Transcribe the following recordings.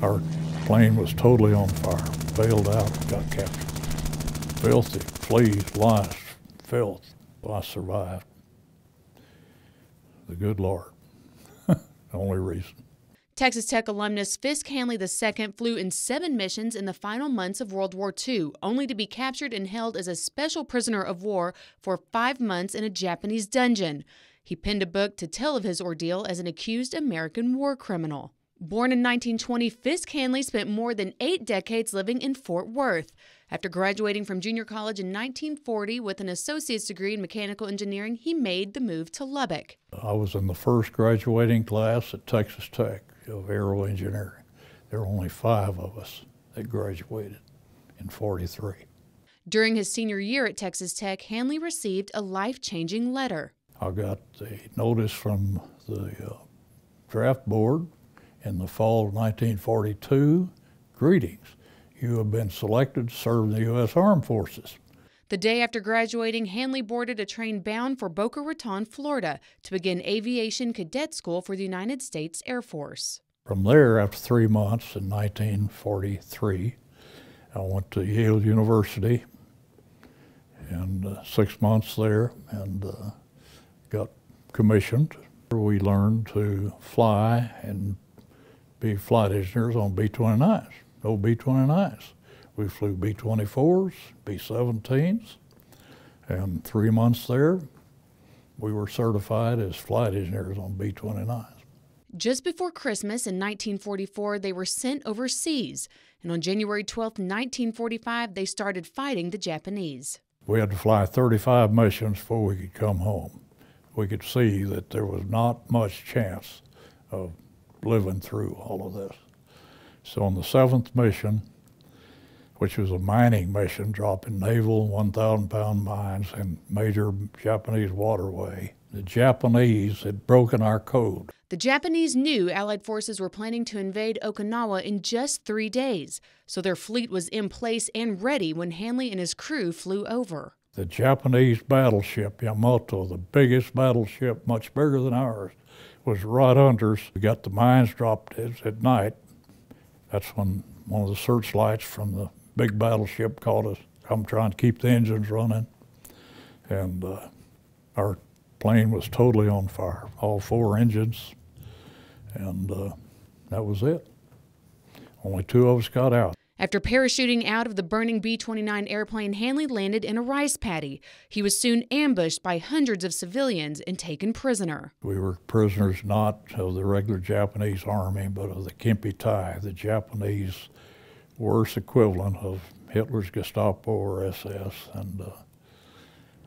Our plane was totally on fire, bailed out, got captured. Filthy, fleas, lice, filth. Well, I survived. The good Lord. The only reason. Texas Tech alumnus Fiske Hanley II flew in 7 missions in the final months of World War II, only to be captured and held as a special prisoner of war for 5 months in a Japanese dungeon. He penned a book to tell of his ordeal as an accused American war criminal. Born in 1920, Fiske Hanley spent more than 8 decades living in Fort Worth. After graduating from junior college in 1940 with an associate's degree in mechanical engineering, he made the move to Lubbock. I was in the first graduating class at Texas Tech of aero engineering. There were only 5 of us that graduated in '43. During his senior year at Texas Tech, Hanley received a life-changing letter. I got a notice from the draft board in the fall of 1942. Greetings. You have been selected to serve in the U.S. Armed Forces. The day after graduating, Hanley boarded a train bound for Boca Raton, Florida, to begin aviation cadet school for the United States Air Force. From there, after 3 months in 1943, I went to Yale University, and 6 months there, and got commissioned. We learned to fly and be flight engineers on B-29s, no B-29s. We flew B-24s, B-17s, and 3 months there, we were certified as flight engineers on B-29s. Just before Christmas in 1944, they were sent overseas, and on January 12, 1945, they started fighting the Japanese. We had to fly 35 missions before we could come home. We could see that there was not much chance of living through all of this. So on the 7th mission, which was a mining mission, dropping naval 1,000-pound mines in major Japanese waterway, the Japanese had broken our code. The Japanese knew Allied forces were planning to invade Okinawa in just 3 days, so their fleet was in place and ready when Hanley and his crew flew over. The Japanese battleship Yamato, the biggest battleship, much bigger than ours, was right under us. We got the mines dropped at night. That's when one of the searchlights from the big battleship called us, come trying to keep the engines running. And our plane was totally on fire, all 4 engines, and that was it. Only 2 of us got out. After parachuting out of the burning B-29 airplane, Hanley landed in a rice paddy. He was soon ambushed by hundreds of civilians and taken prisoner. We were prisoners not of the regular Japanese army, but of the Kempeitai, the Japanese worst equivalent of Hitler's Gestapo or SS, and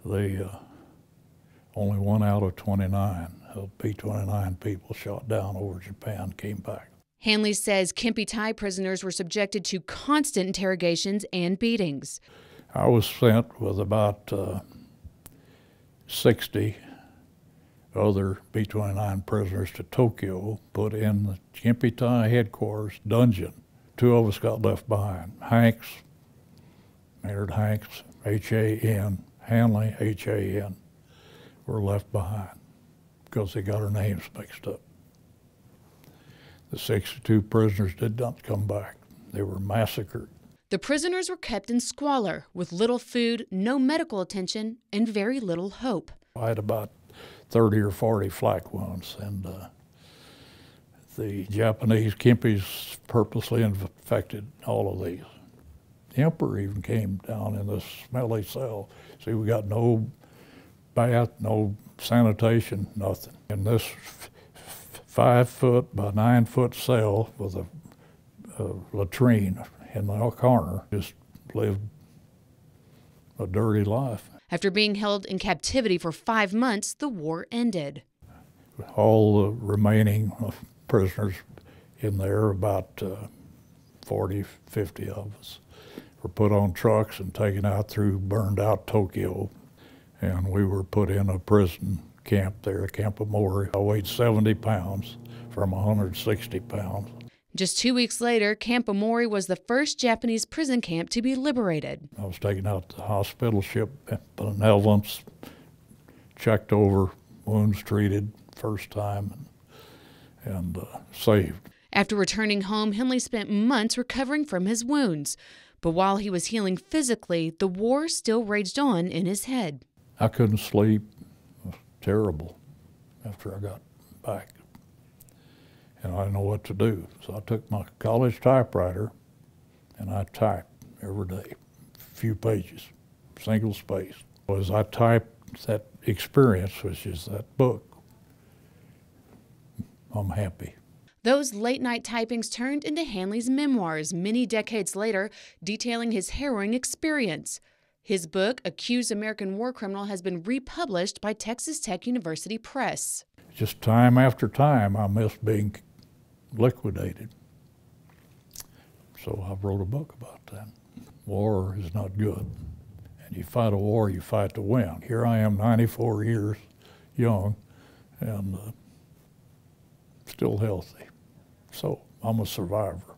they only 1 out of 29 of B-29 people shot down over Japan came back. Hanley says Kempeitai prisoners were subjected to constant interrogations and beatings. I was sent with about 60 other B-29 prisoners to Tokyo, put in the Kempeitai headquarters dungeon. 2 of us got left behind. Hanks, Maynard Hanks, H-A-N, Hanley, H-A-N, were left behind because they got our names mixed up. The 62 prisoners did not come back. They were massacred. The prisoners were kept in squalor, with little food, no medical attention, and very little hope. I had about 30 or 40 flak wounds, and the Japanese Kempis purposely infected all of these. The emperor even came down in this smelly cell. See, we got no bath, no sanitation, nothing. In this 5-foot by 9-foot cell with a latrine in the corner, just lived a dirty life. After being held in captivity for 5 months, the war ended. All the remaining prisoners in there, about 40, 50 of us, were put on trucks and taken out through burned out Tokyo. And we were put in a prison camp there, Camp Omori. I weighed 70 pounds from 160 pounds. Just 2 weeks later, Camp Omori was the first Japanese prison camp to be liberated. I was taken out to the hospital ship, benevolence, checked over, wounds treated first time, and saved. After returning home, Hanley spent months recovering from his wounds. But while he was healing physically, the war still raged on in his head. I couldn't sleep. It was terrible after I got back. And I didn't know what to do. So I took my college typewriter and I typed every day, a few pages, single space. As I typed that experience, which is that book, I'm happy. Those late-night typings turned into Hanley's memoirs many decades later, detailing his harrowing experience. His book, Accused American War Criminal, has been republished by Texas Tech University Press. Just time after time, I missed being liquidated. So I wrote a book about that. War is not good. And you fight a war, you fight to win. Here I am, 94 years young, and still healthy. So I'm a survivor.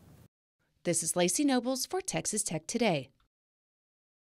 This is Lacey Nobles for Texas Tech Today.